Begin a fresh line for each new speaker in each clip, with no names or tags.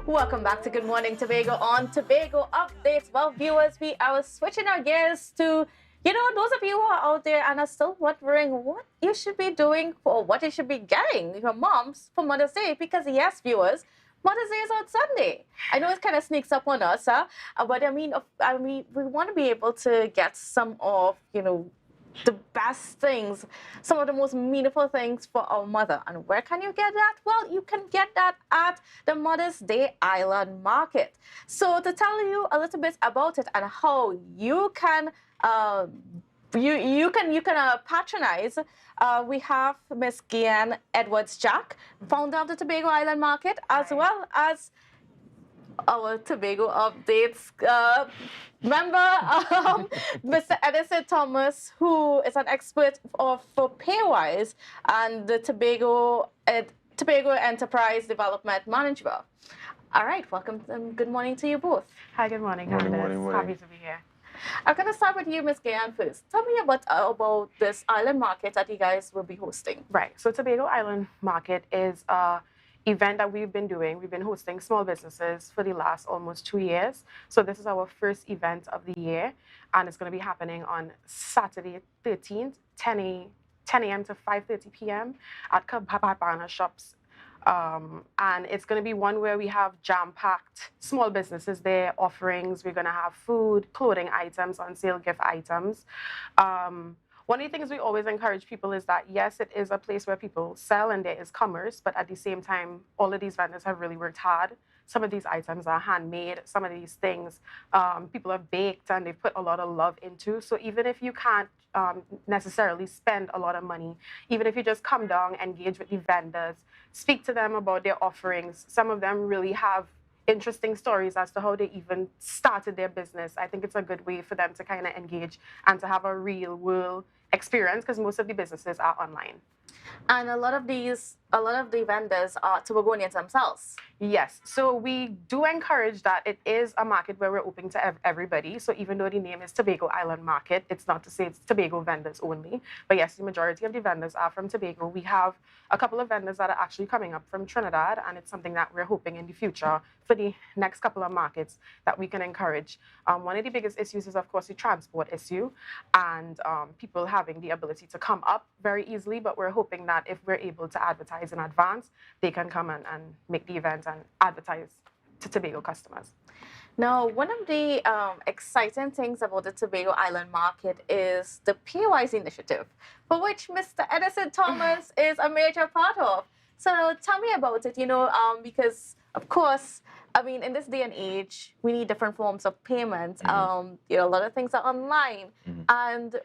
Welcome back to Good Morning Tobago on Tobago Updates. Well, viewers, we are switching our gears to, those of you who are out there and are still wondering what you should be doing or what you should be getting your moms for Mother's Day. Because, yes, viewers, Mother's Day is on Sunday. I know it kind of sneaks up on us, but we want to be able to get some of, the best things, some of the most meaningful things for our mother. And where can you get that? Well, you can get that at the Mother's Day Island Market. So to tell you a little bit about it and how you can patronize. We have Miss Ghyanne Edwards-Jack, founder of the Tobago Island Market, as well as our Tobago Updates member, Mr. Eddison Thomas, who is an expert for Paywise and the Tobago Enterprise Development Manager. All right, welcome and good morning to you both.
Hi, good morning, Kandace. Happy to be here.
I'm going to start with you, Ms. Ghyanne, first. Tell me about this island market that you guys will be hosting.
Right. So Tobago Island Market is an event that we've been doing. We've been hosting small businesses for the last almost 2 years. So this is our first event of the year, and it's going to be happening on Saturday 13th, 10 a.m. to 5:30 p.m. at Kabana Shops. And it's going to be one where we have jam-packed small businesses there, offerings. We're going to have food, clothing items on sale, gift items. One of the things we always encourage people is that, yes, it is a place where people sell and there is commerce, but at the same time, all of these vendors have really worked hard. Some of these items are handmade. Some of these things people have baked and they've put a lot of love into. So even if you can't necessarily spend a lot of money, even if you just come down, engage with the vendors, speak to them about their offerings. Some of them really have interesting stories as to how they even started their business. I think it's a good way for them to kind of engage and to have a real world experience, because most of the businesses are online.
And a lot of the vendors are Tobagonians themselves.
Yes. So we do encourage that it is a market where we're open to everybody. So even though the name is Tobago Island Market, it's not to say it's Tobago vendors only. But yes, the majority of the vendors are from Tobago. We have a couple of vendors that are actually coming up from Trinidad, and it's something that we're hoping in the future for the next couple of markets that we can encourage. One of the biggest issues is, of course, the transport issue and people having the ability to come up very easily. But we're hoping that if we're able to advertise in advance, they can come and make the event and advertise to Tobago customers.
Now, one of the exciting things about the Tobago Island Market is the Paywise initiative, for which Mr. Eddison Thomas is a major part of. So tell me about it, because, of course, I mean, in this day and age, we need different forms of payment. A lot of things are online. And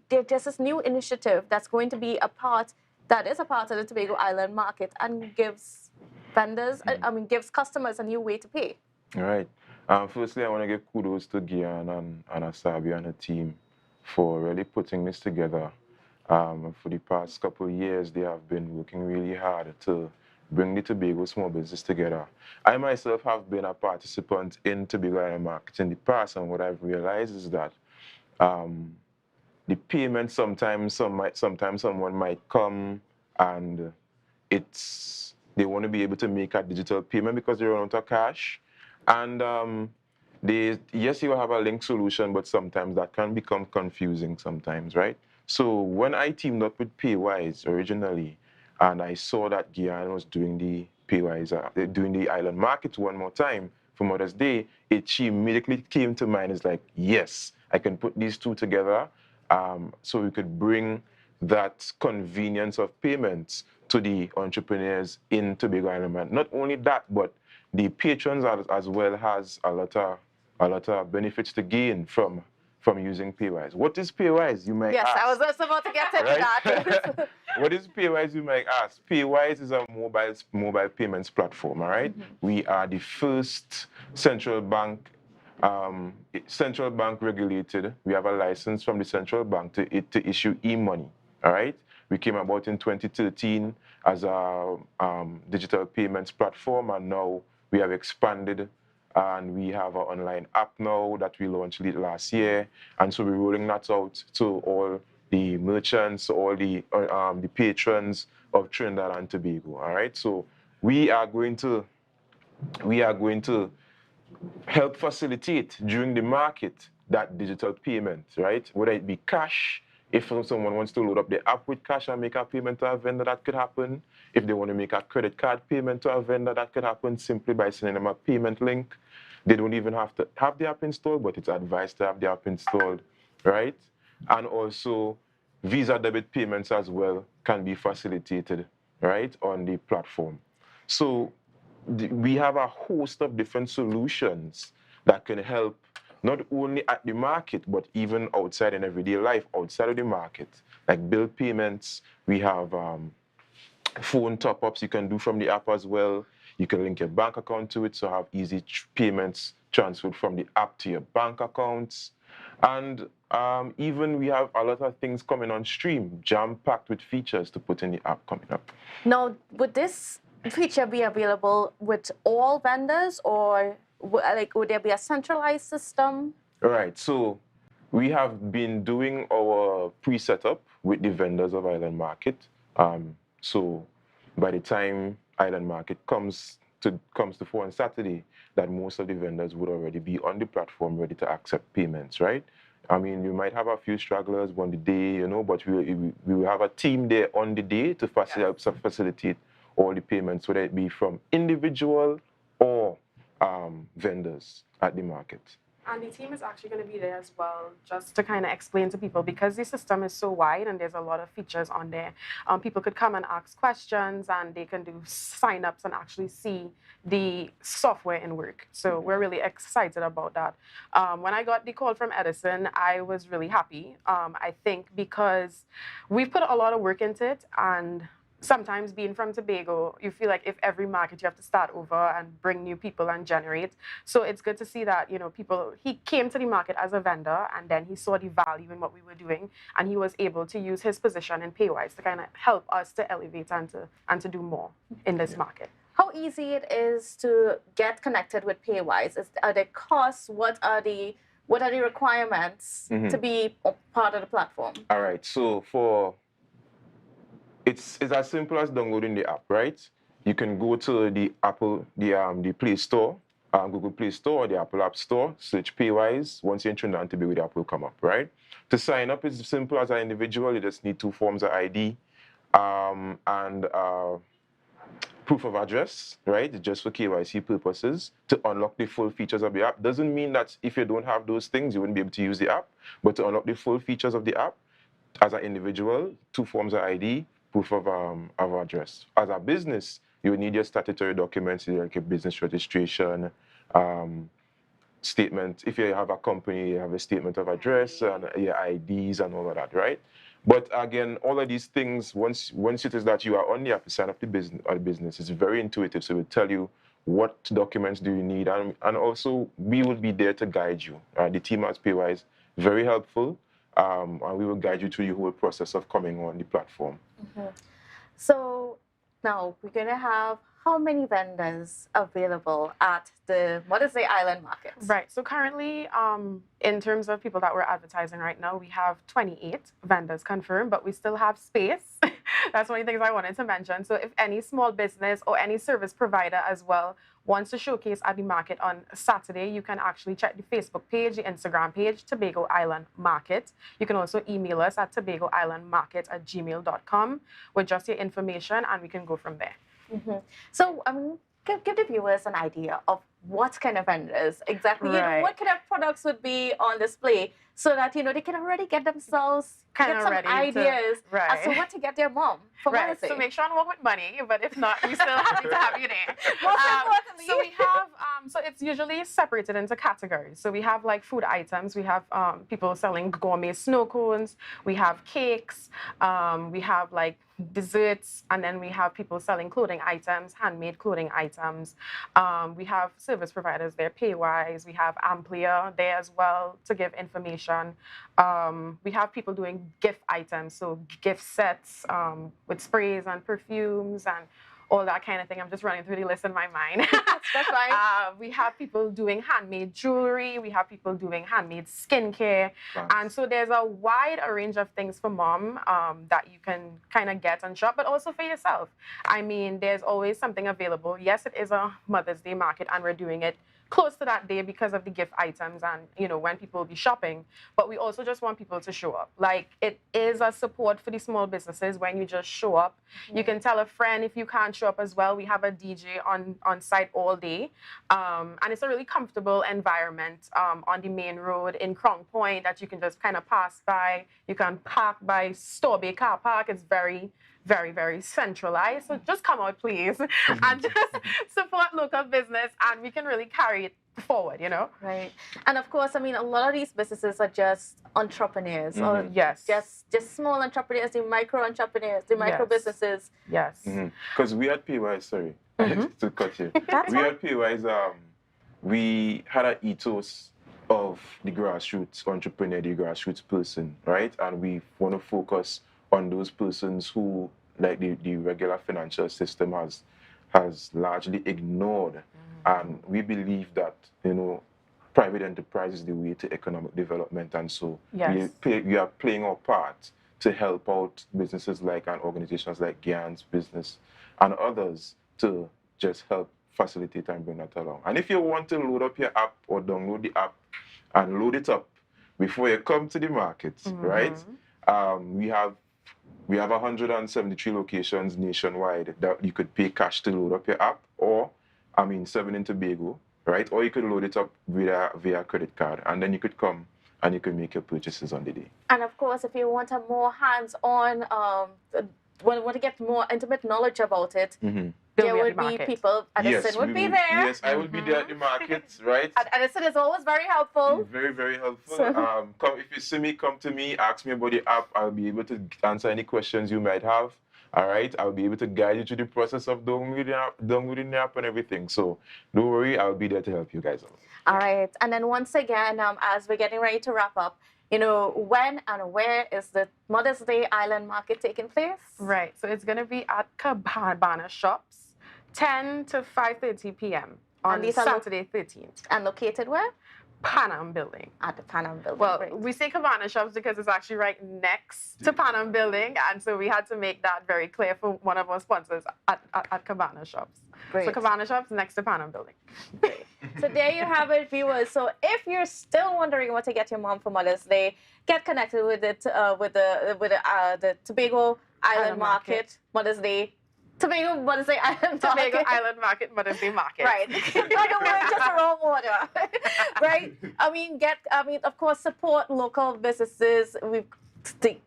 there's this new initiative that's going to be a part of the Tobago Island Market and gives gives customers a new way to pay.
All right. Firstly, I want to give kudos to Ghyanne and Asabi and her team for really putting this together. For the past couple of years, they have been working really hard to bring the Tobago small business together. I myself have been a participant in Tobago Island Market in the past, and what I've realized is that the payment sometimes someone might come and they want to be able to make a digital payment because they run out of cash. And yes, you have a link solution, but sometimes that can become confusing sometimes, right? So when I teamed up with Paywise originally, and I saw that Ghyanne was doing the Paywise, doing the island market one more time for Mother's Day, she immediately came to mind. It's like, yes, I can put these two together, so we could bring that convenience of payments to the entrepreneurs in Tobago Island. Not only that, but the patrons as well has a lot of benefits to gain from using Paywise. What is Paywise, you might ask?
Yes, I was just about to get into that.
What is Paywise, you might ask? Paywise is a mobile payments platform, all right? We are the first central bank regulated. We have a license from the central bank to issue e-money, all right? We came about in 2013 as a digital payments platform, and now we have expanded and we have an online app now that we launched late last year. And so we're rolling that out to all the merchants, all the patrons of Trinidad and Tobago, all right? So we are going to we are going to help facilitate during the market that digital payment, right? Whether it be cash, if someone wants to load up the app with cash and make a payment to a vendor, that could happen. If they want to make a credit card payment to a vendor, that could happen simply by sending them a payment link. They don't even have to have the app installed, but it's advised to have the app installed, right? And also, Visa debit payments as well can be facilitated, right, on the platform. So we have a host of different solutions that can help not only at the market, but even outside in everyday life, outside of the market, like bill payments. We have phone top-ups you can do from the app as well. You can link your bank account to it, so have easy payments transferred from the app to your bank accounts. And even we have a lot of things coming on stream, jam-packed with features to put in the app coming up.
Now, would this feature be available with all vendors, or would there be a centralized system?
All right, so we have been doing our pre-setup with the vendors of Island Market. So by the time Island Market comes to fore on Saturday, that most of the vendors would already be on the platform ready to accept payments, right? I mean, you might have a few stragglers on the day, you know, but we will have a team there on the day to facilitate all the payments, whether it be from individual or vendors at the market.
And the team is actually going to be there as well, just to kind of explain to people, because the system is so wide and there's a lot of features on there. People could come and ask questions, and they can do sign-ups and actually see the software in work. So we're really excited about that. When I got the call from Eddison, I was really happy. I think because we've put a lot of work into it, and sometimes being from Tobago, you feel like if every market you have to start over and bring new people and generate. So it's good to see that, you know, he came to the market as a vendor, and then he saw the value in what we were doing, and he was able to use his position in Paywise to kind of help us to elevate and to do more in this market.
How easy it is to get connected with Paywise? Are there costs? What are the requirements to be part of the platform?
All right, so it's as simple as downloading the app, right? You can go to the Play Store, Google Play Store, or the Apple App Store, search Paywise. Once you enter Trinidad and Tobago, the app will come up, right? To sign up is simple as an individual. You just need 2 forms of ID and proof of address, right? Just for KYC purposes, to unlock the full features of the app. Doesn't mean that if you don't have those things, you wouldn't be able to use the app, but to unlock the full features of the app, as an individual, 2 forms of ID, proof of address. As a business, you need your statutory documents, like your business registration, statement. If you have a company, you have a statement of address and your IDs and all of that, right? But again, all of these things, once it is that you are on the app to sign up the business, it's very intuitive. So it will tell you what documents do you need, and also we will be there to guide you. The team at Paywise, very helpful. And we will guide you through the whole process of coming on the platform.
So now we're going to have how many vendors available at the Island Market?
Right. So currently, in terms of people that we're advertising right now, we have 28 vendors confirmed, but we still have space. That's one of the things I wanted to mention. So if any small business or any service provider as well wants to showcase at the market on Saturday, you can actually check the Facebook page, the Instagram page, Tobago Island Market. You can also email us at tobagoislandmarket@gmail.com with just your information, and we can go from there.
So, give the viewers an idea of what kind of vendors exactly,
Right.
what kind of products would be on display, so that, they can already get themselves get some ideas as to what to get their mom for Mother's Day.
So make sure and work with money, but if not, we still happy to have you there.
Most importantly.
So we have, so it's usually separated into categories. So we have like food items. We have people selling gourmet snow cones. We have cakes. We have like desserts, and then we have people selling clothing items, handmade clothing items. We have service providers there, Paywise. We have Amplia there as well to give information. We have people doing gift items, so gift sets with sprays and perfumes and all that kind of thing. I'm just running through the list in my mind.
That's fine.
We have people doing handmade jewelry. We have people doing handmade skincare.
Nice.
And so there's a wide range of things for mom that you can kind of get and shop, but also for yourself. I mean, there's always something available. Yes, it is a Mother's Day market, and we're doing it close to that day because of the gift items and, you know, when people will be shopping. But we also just want people to show up. Like, it is a support for the small businesses when you just show up. You can tell a friend if you can't show up as well. We have a DJ on site all day. And it's a really comfortable environment on the main road in Crown Point that you can just kind of pass by. You can park by Store Bay Car Park. It's very, very centralized. So just come out, please, and just support local business, and we can really carry it forward, you know?
Right. And of course, I mean, a lot of these businesses are just entrepreneurs, or
Yes.
just small entrepreneurs, the micro entrepreneurs, the micro businesses.
Yes.
Because we at PY, sorry, to cut you. We at PY's, we had an ethos of the grassroots entrepreneur, the grassroots person, right? And we want to focus on those persons who, like the regular financial system has largely ignored. And we believe that, you know, private enterprise is the way to economic development. And so we are playing our part to help out businesses like and organizations like Ghyanne's business and others to just help facilitate and bring that along. And if you want to load up your app or download the app and load it up before you come to the market, right? We have 173 locations nationwide that you could pay cash to load up your app, or, 7 in Tobago, right? Or you could load it up via credit card, and then you could come and you could make your purchases on the day.
And of course, if you want a more hands-on, want to get more intimate knowledge about it, there would be people. Eddison would be there.
Yes, I will be there at the market, right?
And Eddison is always very helpful.
Very, very helpful. Come if you see me, come to me, ask me about the app. I'll be able to answer any questions you might have. All right, I'll be able to guide you through the process of downloading the app and everything. So don't worry, I'll be there to help you guys out.
All right, and then once again, as we're getting ready to wrap up, you know, when and where is the Mother's Day Island Market taking place?
Right, so it's going to be at Cabana Shops, 10 to 5:30 p.m. on Saturday 13th.
And located where?
Panam Building.
At the Panam Building.
Well,
Great.
we say Cabana Shops because it's actually right next to Panam Building, and so we had to make that very clear for one of our sponsors at Cabana Shops.
Great.
So Cabana Shops next to Panam Building.
Great. So there you have it, viewers. So if you're still wondering what to get your mom for Mother's Day, get connected with it with the Tobago Island Market Mother's Day. Tobago Mother's Day Island
Tobago
Market.
Island Market Mother's Day Market.
Right. By the way, just the wrong order. Right? Of course, support local businesses.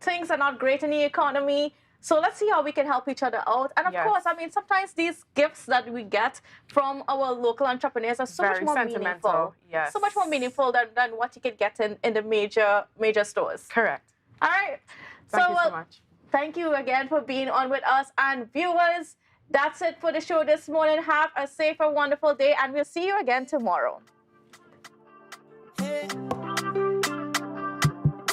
Things are not great in the economy. So let's see how we can help each other out. And of course, sometimes these gifts that we get from our local entrepreneurs are so much more meaningful.
Yes.
So much more meaningful than what you could get in the major stores.
Correct.
All right.
Thank you so much.
Thank you again for being on with us. And viewers, that's it for the show this morning. Have a safe and wonderful day, and we'll see you again tomorrow.